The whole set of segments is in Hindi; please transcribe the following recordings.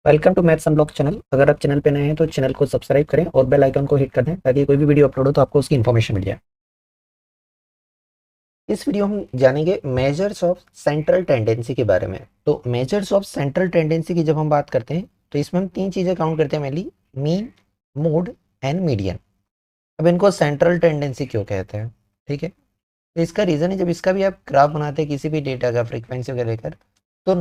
Welcome to maths unblock channel. अगर आप चैनल पे नए हैं तो चैनल को सब्सक्राइब करें और बेल आइकन को हिट कर दें ताकि कोई भी वीडियो अपलोड हो तो आपको उसकी इन्फॉर्मेशन मिल जाए। इस वीडियो हम जानेंगे मेजर्स ऑफ सेंट्रल टेंडेंसी के बारे में। तो मेजर्स ऑफ सेंट्रल टेंडेंसी की जब हम बात करते हैं तो इसमें हम तीन चीज़ें काउंट करते हैं, mainly mean, mode and median. अब इनको सेंट्रल टेंडेंसी क्यों कहते हैं, ठीक है। तो इसका रीज़न है, जब इसका भी आप ग्राफ बनाते हैं किसी भी डेटा का फ्रीक्वेंसी को लेकर, तो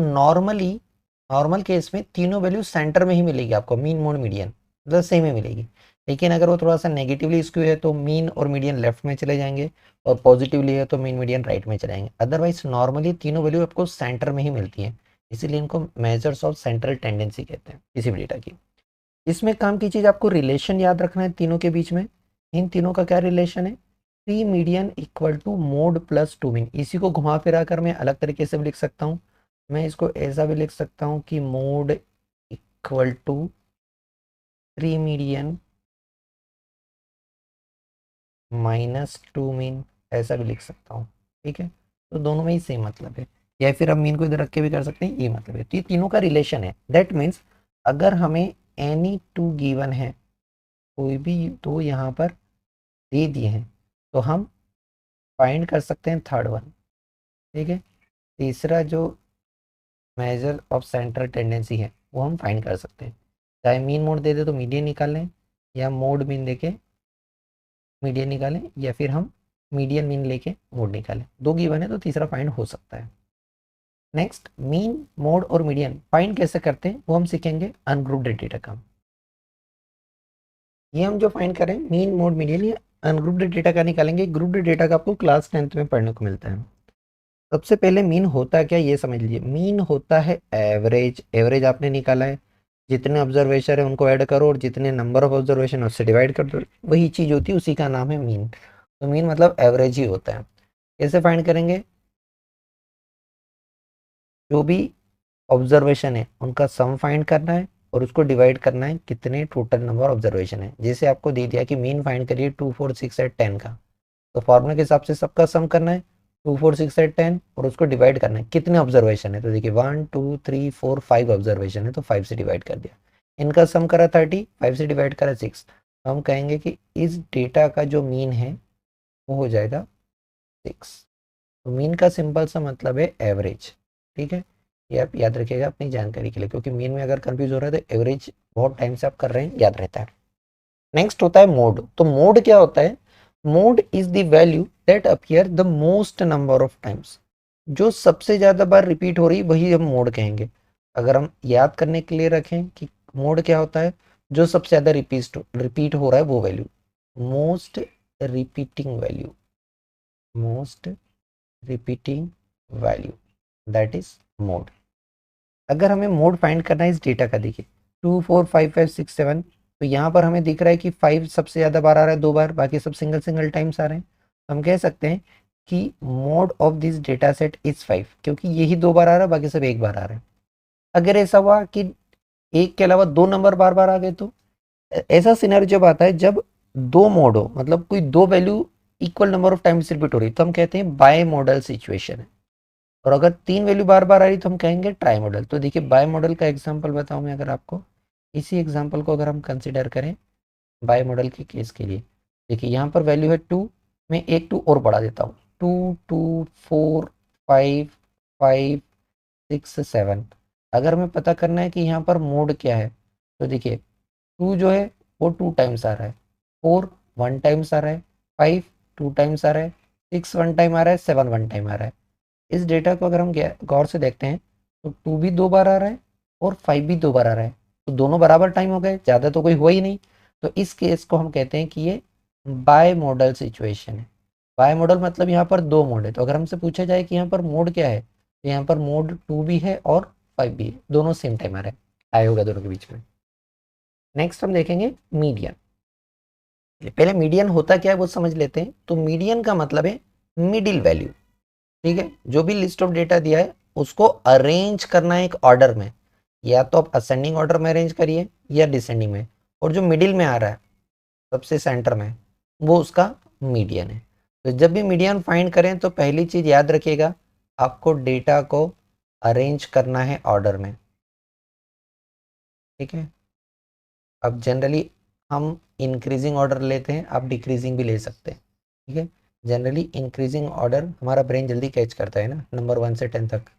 नॉर्मल केस में तीनों वैल्यू सेंटर में ही मिलेगी आपको, मीन मोड मीडियन मतलब सेम ही मिलेगी। लेकिन अगर वो थोड़ा सा नेगेटिवली स्क्यू है तो मीन और मीडियन लेफ्ट में चले जाएंगे, और पॉजिटिवली है तो मीन मीडियन राइट में चले जाएंगे। अदरवाइज नॉर्मली तीनों वैल्यू आपको सेंटर में ही मिलती है, इसीलिए इनको मेजर्स ऑफ सेंट्रल टेंडेंसी कहते हैं किसी भी डेटा की। इसमें काम की चीज़ आपको रिलेशन याद रखना है तीनों के बीच में। इन तीनों का क्या रिलेशन है? P median equal to mode plus two mean. इसी को घुमा फिरा कर मैं अलग तरीके से भी लिख सकता हूँ। मैं इसको ऐसा भी लिख सकता हूँ कि mode equal to three median minus two mean, ऐसा भी लिख सकता हूँ, ठीक है। तो दोनों में ही सेम मतलब है, या फिर हम मीन को इधर रख के भी कर सकते हैं, ये मतलब है। तो ये तीनों का रिलेशन है। दैट मीन्स अगर हमें एनी टू गिवन है, कोई भी दो यहाँ पर दे दिए हैं, तो हम फाइंड कर सकते हैं थर्ड वन, ठीक है। तीसरा जो मेजर ऑफ सेंट्रल टेंडेंसी है वो हम फाइंड कर सकते हैं। चाहे मीन मोड दे दे तो मीडियन निकालें, या मोड मीन देके मीडियन निकालें, या फिर हम मीडियन मीन लेके मोड निकालें। दो गिवन है तो तीसरा फाइंड हो सकता है। नेक्स्ट, मीन मोड और मीडियन फाइंड कैसे करते हैं वो हम सीखेंगे अनग्रुप्ड डेटा का। ये हम जो फाइंड करें मीन मोड मीडियन, ये अनग्रुप्ड डेटा का निकालेंगे। ग्रुप्ड डेटा का आपको क्लास 10th में पढ़ने को मिलता है। सबसे पहले मीन होता क्या ये समझ लीजिए। मीन होता है एवरेज। एवरेज आपने निकाला है, जितने ऑब्जर्वेशन है उनको ऐड करो और जितने नंबर ऑफ ऑब्जर्वेशन उससे डिवाइड कर दो, वही चीज़ होती है, उसी का नाम है मीन। तो मीन मतलब एवरेज ही होता है। कैसे फाइंड करेंगे? जो भी ऑब्जर्वेशन है उनका सम फाइंड करना है और उसको डिवाइड करना है कितने टोटल नंबर ऑब्जर्वेशन है। जैसे आपको दे दिया कि मीन फाइंड करिए 2 4 6 8 10 का, तो फॉर्मूला के हिसाब से सबका सम करना है 2 4 6 8 10, और उसको डिवाइड करना है कितने ऑब्जर्वेशन है। तो देखिए 1 2 3 4 5 ऑब्जर्वेशन है, तो 5 से डिवाइड कर दिया। इनका सम करा 30, 5 से डिवाइड करा 6, तो हम कहेंगे कि इस डेटा का जो मीन है वो हो जाएगा 6। तो मीन का सिंपल सा मतलब है एवरेज, ठीक है। ये आप याद रखिएगा अपनी जानकारी के लिए, क्योंकि मीन में अगर कंफ्यूज हो रहा है तो एवरेज बहुत टाइम से आप कर रहे हैं, याद रहता है। नेक्स्ट होता है मोड। तो मोड क्या होता है? Mode is the value that appear the most number of times. जो सबसे ज्यादा बार रिपीट हो रही वही हम मोड कहेंगे। अगर हम याद करने के लिए रखें कि मोड क्या होता है, जो सबसे ज्यादा रिपीट हो रहा है वो value, most repeating value, most repeating value, that is mode. अगर हमें मोड फाइंड करना है इस डेटा का, देखिए 2 4 5 5 6 7, तो यहाँ पर हमें दिख रहा है कि 5 सबसे ज़्यादा बार आ रहा है, दो बार, बाकी सब सिंगल सिंगल टाइम्स आ रहे हैं। तो हम कह सकते हैं कि mode of this data set is 5, क्योंकि यही दो बार आ रहा है, बाकी सब एक बार आ रहे हैं। अगर ऐसा हुआ कि एक के अलावा दो नंबर बार बार आ गए, तो ऐसा सिनेरियो जब आता है जब दो मोड हो, मतलब कोई दो value equal number of times repeat हो रही, तो हम कहते हैं बाय मॉडल सिचुएशन है। और अगर तीन वैल्यू बार बार आ रही तो हम कहेंगे ट्राई मॉडल। तो देखिए बाय मॉडल का एग्जांपल बताऊं मैं अगर आपको, इसी एग्जांपल को अगर हम कंसिडर करें बाय मॉडल के केस के लिए, देखिए यहाँ पर वैल्यू है 2, मैं एक 2 और बढ़ा देता हूँ, 2 2 4 5 5 6 7। अगर हमें पता करना है कि यहाँ पर मोड क्या है, तो देखिए 2 जो है वो 2 टाइम्स आ रहा है, 4 1 टाइम्स आ रहा है, 5 2 टाइम्स आ रहा है, 6 1 टाइम आ रहा है, 7 1 टाइम आ रहा है। इस डेटा को अगर हम गौर से देखते हैं तो 2 भी दो बार आ रहा है और 5 भी दो बार आ रहा है, तो दोनों बराबर टाइम हो गए, ज़्यादा तो कोई हुआ ही नहीं। तो इस केस को हम कहते हैं कि ये बाय मॉडल सिचुएशन है। बाय मॉडल मतलब यहाँ पर दो मोड है। तो अगर हमसे पूछा जाए कि यहाँ पर मोड क्या है, तो यहाँ पर मोड 2 भी है और 5 भी है, दोनों सेम टाइम आ रहे हैं, आए होगा दोनों के बीच में। नेक्स्ट हम देखेंगे मीडियन। पहले मीडियन होता क्या है वो समझ लेते हैं। तो मीडियन का मतलब है मिडिल वैल्यू, ठीक है। जो भी लिस्ट ऑफ डेटा दिया है उसको अरेंज करना है एक ऑर्डर में, या तो आप असेंडिंग ऑर्डर में अरेंज करिए या डिसेंडिंग में, और जो मिडिल में आ रहा है सबसे सेंटर में, वो उसका मीडियन है। तो जब भी मीडियन फाइंड करें तो पहली चीज याद रखिएगा, आपको डेटा को अरेंज करना है ऑर्डर में। ठीक है। अब जनरली हम इंक्रीजिंग ऑर्डर लेते हैं, आप डिक्रीजिंग भी ले सकते हैं, ठीक है। जनरली इंक्रीजिंग ऑर्डर हमारा ब्रेन जल्दी कैच करता है ना, नंबर 1 से 10 तक।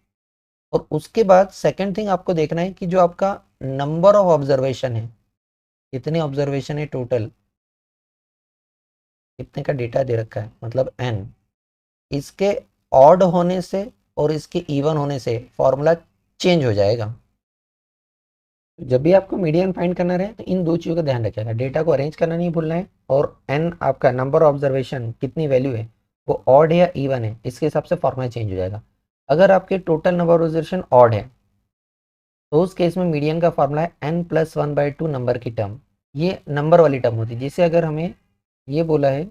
और उसके बाद सेकंड थिंग आपको देखना है कि जो आपका नंबर ऑफ ऑब्जर्वेशन है, कितने ऑब्जर्वेशन है टोटल, कितने का डेटा दे रखा है, मतलब n, इसके ऑड होने से और इसके इवन होने से फॉर्मूला चेंज हो जाएगा। जब भी आपको मीडियन फाइंड करना रहे तो इन दो चीज़ों का ध्यान रखिएगा, डेटा को अरेंज करना नहीं भूलना है, और n आपका नंबर ऑब्जर्वेशन कितनी वैल्यू है, वो ऑड है या इवन है, इसके हिसाब से फॉर्मूला चेंज हो जाएगा। अगर आपके टोटल नंबर ऑब्जर्वेशन ऑड है तो उस केस में मीडियन का फॉर्मूला है n+1/2 नंबर की टर्म, ये नंबर वाली टर्म होती है। जैसे अगर हमें ये बोला है,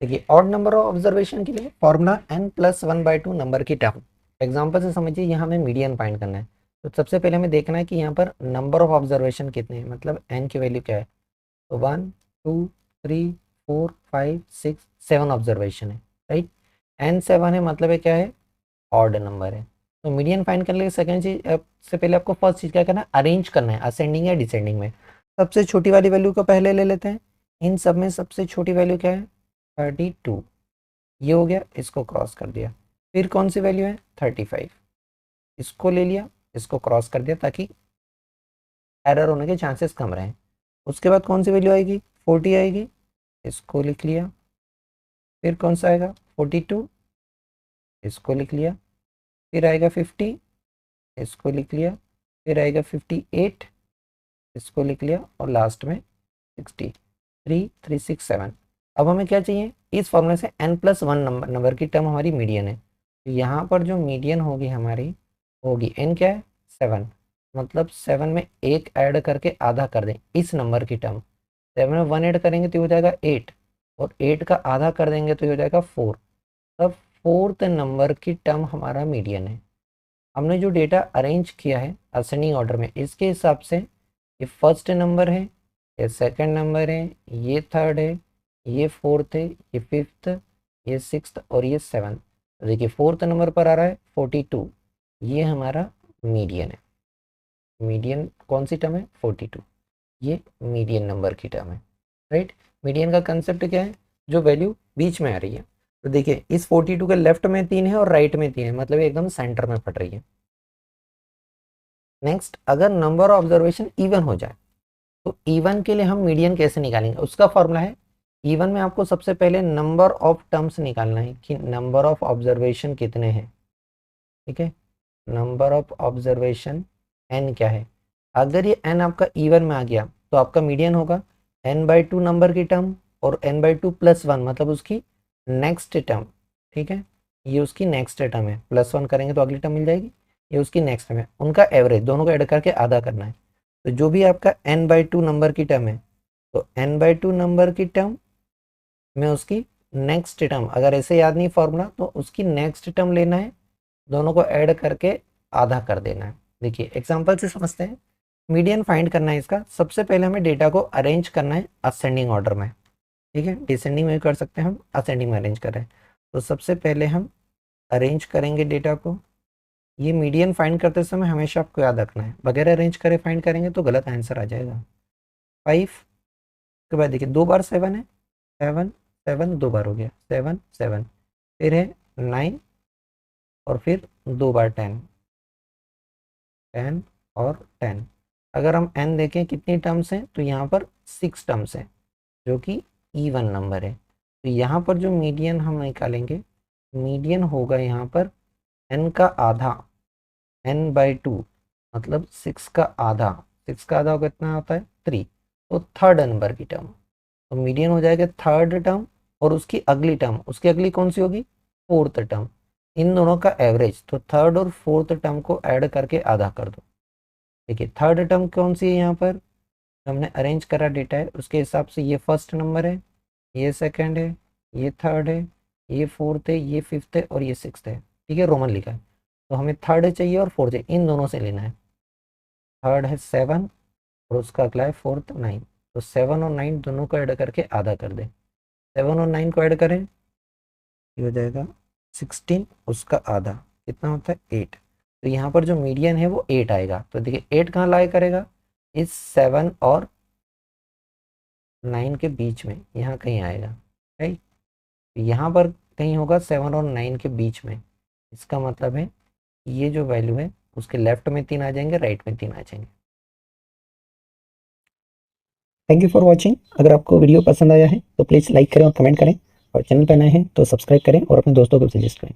देखिए ऑड नंबर ऑफ ऑब्जर्वेशन के लिए फॉर्मूला n+1/2 नंबर की टर्म। एग्जांपल से समझिए, यहाँ हमें मीडियन फाइंड करना है, तो सबसे पहले हमें देखना है कि यहाँ पर नंबर ऑफ ऑब्जर्वेशन कितने हैं, मतलब n की वैल्यू क्या है। तो 1 2 3 4 5 6 7 ऑब्जर्वेशन है, राइट। n7 है, मतलब है क्या है, ऑड नंबर है। तो मीडियन फाइंड करने के सेकंड चीज से पहले आपको फर्स्ट चीज क्या करना है, अरेंज करना है असेंडिंग या डिसेंडिंग में। सबसे छोटी वाली वैल्यू को पहले ले लेते हैं। इन सब में सबसे छोटी वैल्यू क्या है, 32, ये हो गया, इसको क्रॉस कर दिया। फिर कौन सी वैल्यू है, 35, इसको ले लिया, इसको क्रॉस कर दिया ताकि एरर होने के चांसेस कम रहें। उसके बाद कौन सी वैल्यू आएगी, 40 आएगी, इसको लिख लिया। फिर कौन सा आएगा, 42, इसको लिख लिया। फिर आएगा 50, इसको लिख लिया। फिर आएगा 58, इसको लिख लिया। और लास्ट में 60, 3 3 6 7। अब हमें क्या चाहिए, इस फॉर्मूले से n+1 नंबर की टर्म हमारी मीडियन है। तो यहाँ पर जो मीडियन होगी हमारी, होगी n क्या है, 7, मतलब 7 में एक ऐड करके आधा कर दें इस नंबर की टर्म। 7 में 1 ऐड करेंगे तो हो जाएगा 8, और 8 का आधा कर देंगे तो हो जाएगा 4। तब फोर्थ नंबर की टर्म हमारा मीडियन है। हमने जो डेटा अरेंज किया है असेंडिंग ऑर्डर में, इसके हिसाब से ये फर्स्ट नंबर है, ये सेकंड नंबर है, ये थर्ड है, ये फोर्थ है, ये फिफ्थ, ये सिक्स्थ और ये सेवन्थ। तो देखिए फोर्थ नंबर पर आ रहा है 42, ये हमारा मीडियन है। मीडियन कौन सी टर्म है, 42, ये मीडियन नंबर की टर्म है, राइट। मीडियन का कंसेप्ट क्या है, जो वैल्यू बीच में आ रही है। तो देखिए इस 42 के लेफ्ट में 3 है और राइट में 3 है, मतलब एकदम सेंटर में पड़ रही है। नेक्स्ट, अगर नंबर ऑफ ऑब्जर्वेशन इवन हो जाए तो इवन के लिए हम मीडियन कैसे निकालेंगे, उसका फॉर्मूला है, इवन में आपको सबसे पहले नंबर ऑफ टर्म्स निकालना है कि नंबर ऑफ ऑब्जर्वेशन कितने हैं, ठीक है। नंबर ऑफ ऑब्जर्वेशन एन क्या है। अगर ये एन आपका इवन में आ गया तो आपका मीडियन होगा n/2 नंबर की टर्म और n/2 + 1, मतलब उसकी नेक्स्ट टर्म, ठीक है। ये उसकी नेक्स्ट टर्म है, +1 करेंगे तो अगली टर्म मिल जाएगी, ये उसकी नेक्स्ट टर्म है। उनका एवरेज दोनों को ऐड करके आधा करना है। तो जो भी आपका n/2 नंबर की टर्म है, तो n/2 नंबर की टर्म में उसकी नेक्स्ट टर्म, अगर ऐसे याद नहीं फॉर्मूला तो उसकी नेक्स्ट टर्म लेना है, दोनों को ऐड करके आधा कर देना है। देखिए एग्जांपल से समझते हैं। मीडियन फाइंड करना है इसका, सबसे पहले हमें डेटा को अरेंज करना है असेंडिंग ऑर्डर में, ठीक है। डिसेंडिंग में भी कर सकते हैं, हम असेंडिंग में अरेंज कर रहे हैं। तो सबसे पहले हम अरेंज करेंगे डेटा को। ये मीडियन फाइंड करते समय हमेशा आपको याद रखना है, बगैर अरेंज करे फाइंड करेंगे तो गलत आंसर आ जाएगा। 5 के बाद देखिए 2 बार 7 है, 7 7 2 बार हो गया, 7 7। फिर है 9 और फिर 2 बार 10, 10 और 10। अगर हम n देखें कितनी टर्म्स हैं, तो यहाँ पर 6 टर्म्स हैं जो कि इवन नंबर है। तो यहाँ पर जो मीडियन हम निकालेंगे, मीडियन होगा यहाँ पर n का आधा, n/2, मतलब 6 का आधा। 6 का आधा कितना होता है, 3, तो थर्ड नंबर की टर्म। तो मीडियन हो जाएगा थर्ड टर्म और उसकी अगली टर्म, उसकी अगली कौन सी होगी, फोर्थ टर्म। इन दोनों का एवरेज, तो थर्ड और फोर्थ टर्म को ऐड करके आधा कर दो। देखिए थर्ड टर्म कौन सी है, यहाँ पर हमने अरेंज करा डेटा है उसके हिसाब से, ये फर्स्ट नंबर है, ये सेकंड है, ये थर्ड है, ये फोर्थ है, ये फिफ्थ है और ये सिक्स्थ है, ठीक है, रोमन लिखा है। तो हमें थर्ड चाहिए और फोर्थ चाहिए, इन दोनों से लेना है। थर्ड है 7 और उसका अगला है फोर्थ 9। तो 7 और 9 दोनों को ऐड करके आधा कर दें। 7 और 9 को ऐड करें, ये हो जाएगा 16, उसका आधा कितना होता है, 8। तो यहाँ पर जो मीडियन है वो 8 आएगा। तो देखिए 8 कहाँ लाई करेगा, इस 7 और 9 के बीच में, यहाँ कहीं आएगा, राइट। यहाँ पर कहीं होगा 7 और 9 के बीच में। इसका मतलब है ये जो वैल्यू है उसके लेफ्ट में 3 आ जाएंगे, राइट में 3 आ जाएंगे। Thank you for watching. अगर आपको वीडियो पसंद आया है तो प्लीज़ लाइक करें और कमेंट करें, और चैनल पर नए हैं तो सब्सक्राइब करें और अपने दोस्तों को सजेस्ट करें।